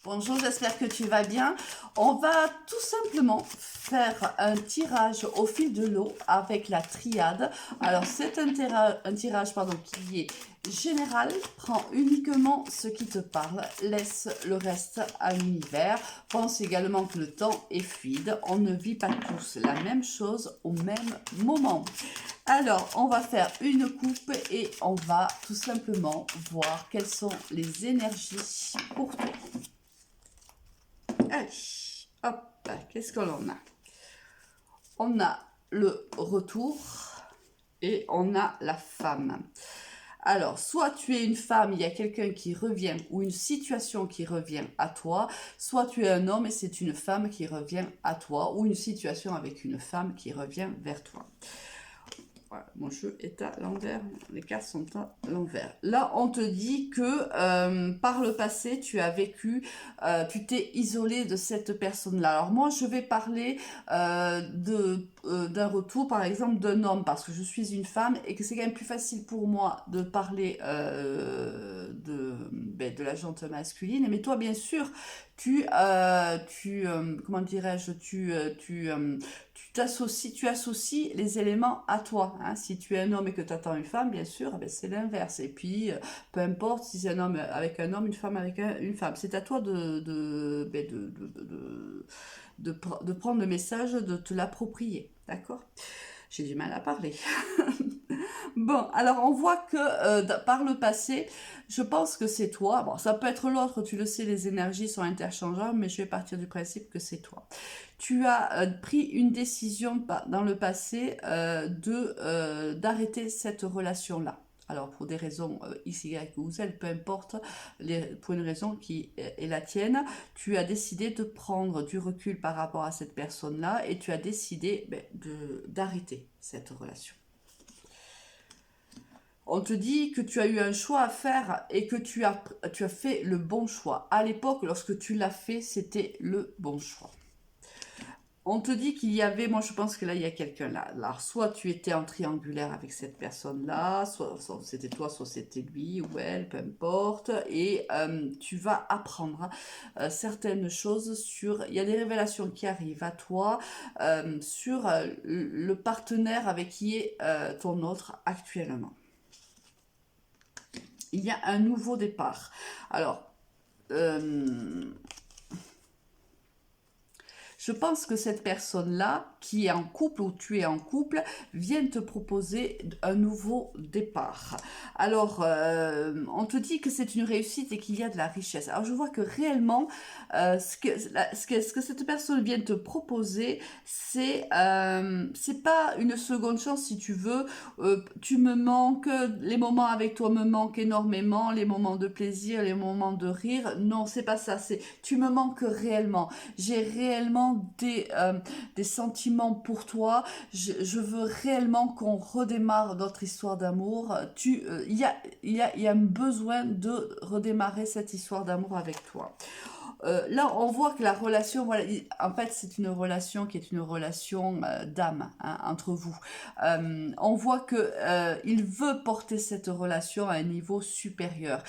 Bonjour, j'espère que tu vas bien. On va tout simplement faire un tirage au fil de l'eau avec la triade. Alors, c'est un tirage qui est général. Prends uniquement ce qui te parle. Laisse le reste à l'univers. Pense également que le temps est fluide. On ne vit pas tous la même chose au même moment. Alors, on va faire une coupe et on va tout simplement voir quelles sont les énergies pour toi. Allez, hop, qu'est-ce que l'on a? On a le retour et on a la femme. Alors, soit tu es une femme, il y a quelqu'un qui revient ou une situation qui revient à toi, soit tu es un homme et c'est une femme qui revient à toi ou une situation avec une femme qui revient vers toi. Voilà, mon jeu est à l'envers, les cartes sont à l'envers. Là, on te dit que par le passé, tu as vécu, tu t'es isolé de cette personne-là. Alors moi, je vais parler d'un retour, par exemple, d'un homme, parce que je suis une femme et que c'est quand même plus facile pour moi de parler de la gente masculine. Mais toi, bien sûr, comment dirais-je, tu associes les éléments à toi. Hein. Si tu es un homme et que tu attends une femme, bien sûr, eh ben c'est l'inverse. Et puis, peu importe si c'est un homme avec un homme, une femme avec une femme. C'est à toi de prendre le message, de te l'approprier. D'accord? J'ai du mal à parler. Bon, alors on voit que par le passé, je pense que c'est toi. Bon, ça peut être l'autre, tu le sais, les énergies sont interchangeables, mais je vais partir du principe que c'est toi. Tu as pris une décision dans le passé d'arrêter cette relation-là. Alors, pour des raisons X, Y ou Z, peu importe, pour une raison qui est la tienne, tu as décidé de prendre du recul par rapport à cette personne-là et tu as décidé d'arrêter cette relation. On te dit que tu as eu un choix à faire et que tu as fait le bon choix. À l'époque, lorsque tu l'as fait, c'était le bon choix. On te dit qu'il y avait, moi je pense que là il y a quelqu'un là. Alors soit tu étais en triangulaire avec cette personne-là, soit c'était toi, soit c'était lui ou elle, peu importe. Et tu vas apprendre certaines choses sur, il y a des révélations qui arrivent à toi sur le partenaire avec qui est ton autre actuellement. Il y a un nouveau départ. Alors, je pense que cette personne-là, qui est en couple ou tu es en couple, vient te proposer un nouveau départ. Alors, on te dit que c'est une réussite et qu'il y a de la richesse. Alors, je vois que réellement, ce que cette personne vient te proposer, c'est pas une seconde chance si tu veux. Tu me manques, les moments avec toi me manquent énormément, les moments de plaisir, les moments de rire. Non, c'est pas ça. C'est tu me manques réellement. J'ai réellement des sentiments pour toi. Je veux réellement qu'on redémarre notre histoire d'amour. Il y a un besoin de redémarrer cette histoire d'amour avec toi. Là, on voit que la relation, voilà, en fait, c'est une relation qui est une relation d'âme entre vous. On voit que il veut porter cette relation à un niveau supérieur.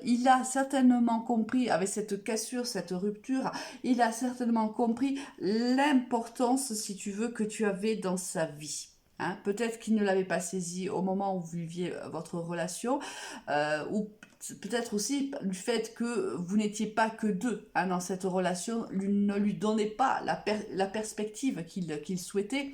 Il a certainement compris, avec cette cassure, cette rupture, il a certainement compris l'importance, si tu veux, que tu avais dans sa vie. Hein, peut-être qu'il ne l'avait pas saisi au moment où vous viviez votre relation, ou peut-être aussi du fait que vous n'étiez pas que deux dans cette relation, ne lui donnait pas la perspective qu'il souhaitait.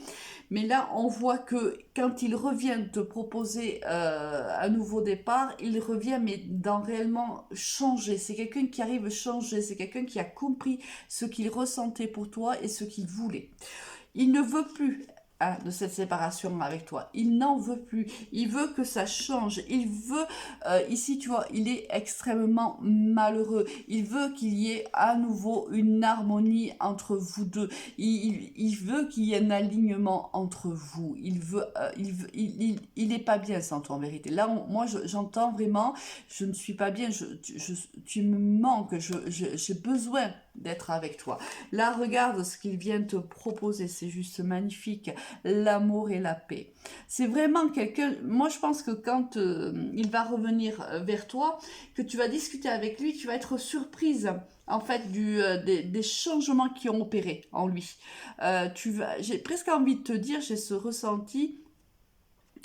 Mais là, on voit que quand il revient te proposer un nouveau départ, il revient mais dans réellement changer. C'est quelqu'un qui arrive à changer, c'est quelqu'un qui a compris ce qu'il ressentait pour toi et ce qu'il voulait. Il ne veut plus de cette séparation avec toi. Il n'en veut plus. Il veut que ça change. Il veut, ici tu vois, il est extrêmement malheureux. Il veut qu'il y ait à nouveau une harmonie entre vous deux. Il veut qu'il y ait un alignement entre vous. Il n'est pas bien sans toi en vérité. Là, moi j'entends vraiment, je ne suis pas bien, tu me manques, j'ai besoin d'être avec toi. Là, regarde ce qu'il vient te proposer, c'est juste magnifique, l'amour et la paix. C'est vraiment quelqu'un, moi je pense que quand il va revenir vers toi, que tu vas discuter avec lui, tu vas être surprise en fait des changements qui ont opéré en lui. J'ai presque envie de te dire, j'ai ce ressenti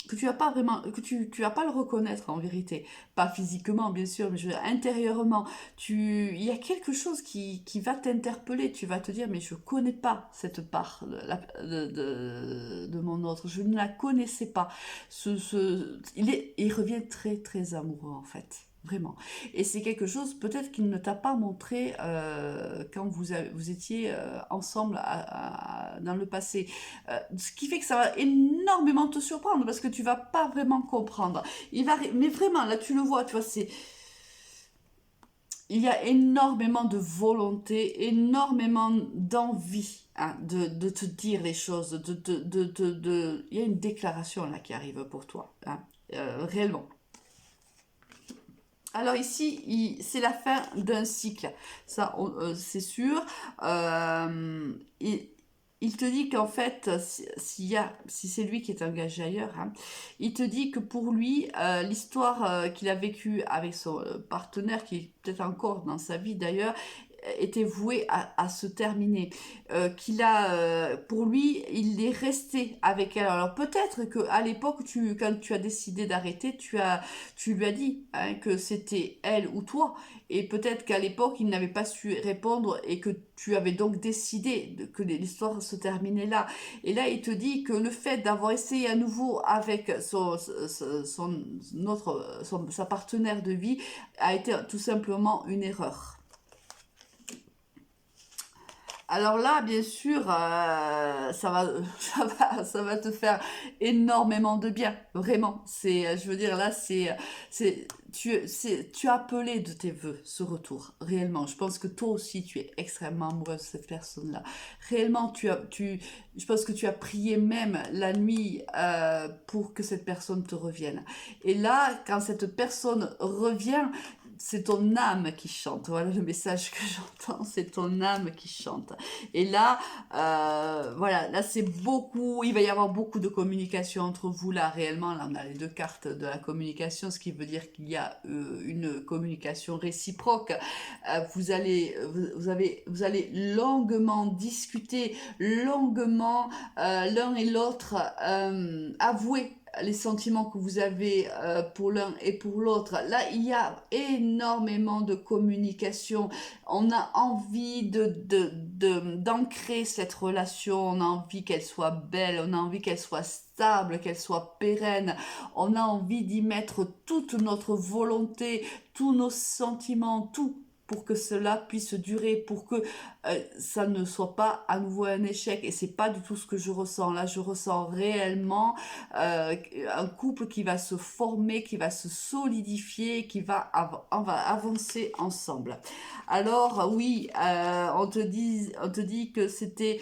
que tu vas pas vraiment, tu vas pas le reconnaître en vérité, pas physiquement bien sûr, mais intérieurement, il y a quelque chose qui va t'interpeller, tu vas te dire mais je connais pas cette part de mon autre, je ne la connaissais pas. Il revient très très amoureux en fait. Vraiment. Et c'est quelque chose peut-être qu'il ne t'a pas montré quand vous étiez ensemble dans le passé. Ce qui fait que ça va énormément te surprendre parce que tu vas pas vraiment comprendre. Mais vraiment, là tu le vois, tu vois, il y a énormément de volonté, énormément d'envie hein, de te dire les choses. Il y a une déclaration là qui arrive pour toi, hein, réellement. Alors ici, c'est la fin d'un cycle, ça c'est sûr. Il te dit qu'en fait, si c'est lui qui est engagé ailleurs, hein, il te dit que pour lui, l'histoire qu'il a vécue avec son partenaire, qui est peut-être encore dans sa vie d'ailleurs, était vouée à se terminer. Pour lui, il est resté avec elle. Alors peut-être que à l'époque, quand tu as décidé d'arrêter, tu lui as dit hein, que c'était elle ou toi. Et peut-être qu'à l'époque, il n'avait pas su répondre et que tu avais donc décidé que l'histoire se terminait là. Et là, il te dit que le fait d'avoir essayé à nouveau avec sa partenaire de vie a été tout simplement une erreur. Alors là, bien sûr, ça va te faire énormément de bien, vraiment. Je veux dire, là, tu as appelé de tes voeux ce retour, réellement. Je pense que toi aussi, tu es extrêmement amoureuse de cette personne-là. Réellement, je pense que tu as prié même la nuit pour que cette personne te revienne. Et là, quand cette personne revient, c'est ton âme qui chante. Voilà le message que j'entends, c'est ton âme qui chante. Et là, voilà, là c'est beaucoup, il va y avoir beaucoup de communication entre vous là réellement. Là on a les deux cartes de la communication, ce qui veut dire qu'il y a une communication réciproque. Vous allez longuement discuter, longuement l'un et l'autre avouer les sentiments que vous avez pour l'un et pour l'autre. Là, il y a énormément de communication. On a envie d'ancrer cette relation. On a envie qu'elle soit belle. On a envie qu'elle soit stable, qu'elle soit pérenne. On a envie d'y mettre toute notre volonté, tous nos sentiments, tout pour que cela puisse durer, pour que ça ne soit pas à nouveau un échec. Et c'est pas du tout ce que je ressens. Là, je ressens réellement un couple qui va se former, qui va se solidifier, on va avancer ensemble. Alors oui, on te dit que c'était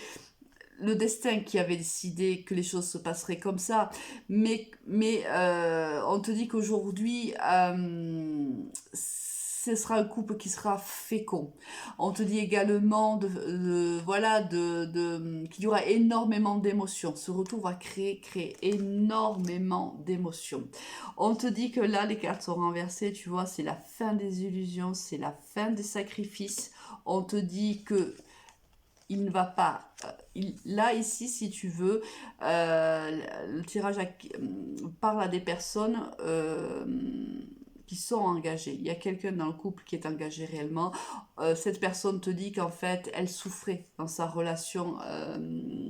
le destin qui avait décidé que les choses se passeraient comme ça, mais on te dit qu'aujourd'hui ce sera un couple qui sera fécond. On te dit également qu'il y aura énormément d'émotions. Ce retour va créer énormément d'émotions. On te dit que là, les cartes sont renversées, tu vois, c'est la fin des illusions, c'est la fin des sacrifices. On te dit que il ne va pas. Là, ici, si tu veux, le tirage parle à des personnes qui sont engagées. Il y a quelqu'un dans le couple qui est engagé réellement. Cette personne te dit qu'en fait, elle souffrait dans sa relation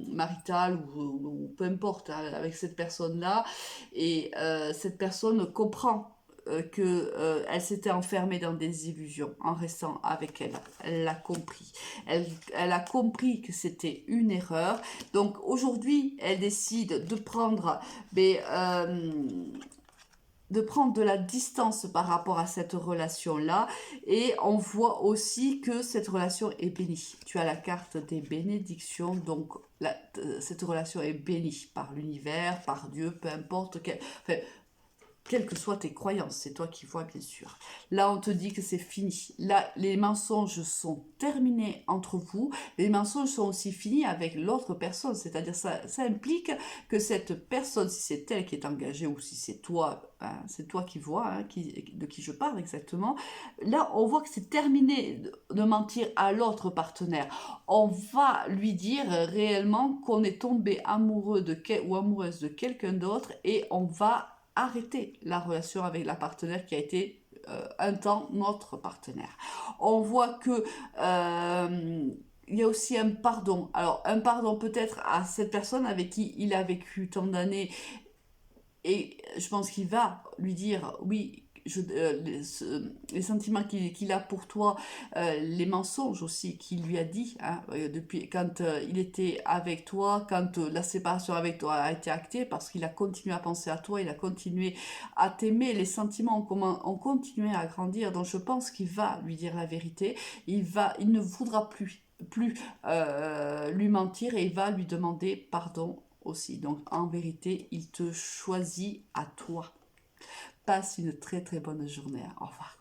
maritale ou peu importe hein, avec cette personne-là. Et cette personne comprend elle s'était enfermée dans des illusions en restant avec elle. Elle l'a compris. Elle a compris que c'était une erreur. Donc aujourd'hui, elle décide de prendre de la distance par rapport à cette relation-là. Et on voit aussi que cette relation est bénie. Tu as la carte des bénédictions, donc cette relation est bénie par l'univers, par Dieu, peu importe. quelles que soient tes croyances, c'est toi qui vois bien sûr. Là, on te dit que c'est fini. Là, les mensonges sont terminés entre vous. Les mensonges sont aussi finis avec l'autre personne. C'est-à-dire ça implique que cette personne, si c'est elle qui est engagée ou si c'est toi qui vois, hein, de qui je parle exactement. Là, on voit que c'est terminé de mentir à l'autre partenaire. On va lui dire réellement qu'on est tombé amoureux ou amoureuse de quelqu'un d'autre et on va arrêter la relation avec la partenaire qui a été un temps notre partenaire. On voit que il y a aussi un pardon. Alors un pardon peut-être à cette personne avec qui il a vécu tant d'années et je pense qu'il va lui dire oui. Les sentiments qu'il a pour toi, les mensonges aussi qu'il lui a dit hein, depuis quand il était avec toi, quand la séparation avec toi a été actée, parce qu'il a continué à penser à toi, il a continué à t'aimer, les sentiments ont continué à grandir, donc je pense qu'il va lui dire la vérité, il ne voudra plus lui mentir et il va lui demander pardon aussi. Donc en vérité, il te choisit à toi. Passe une très très bonne journée. Au revoir.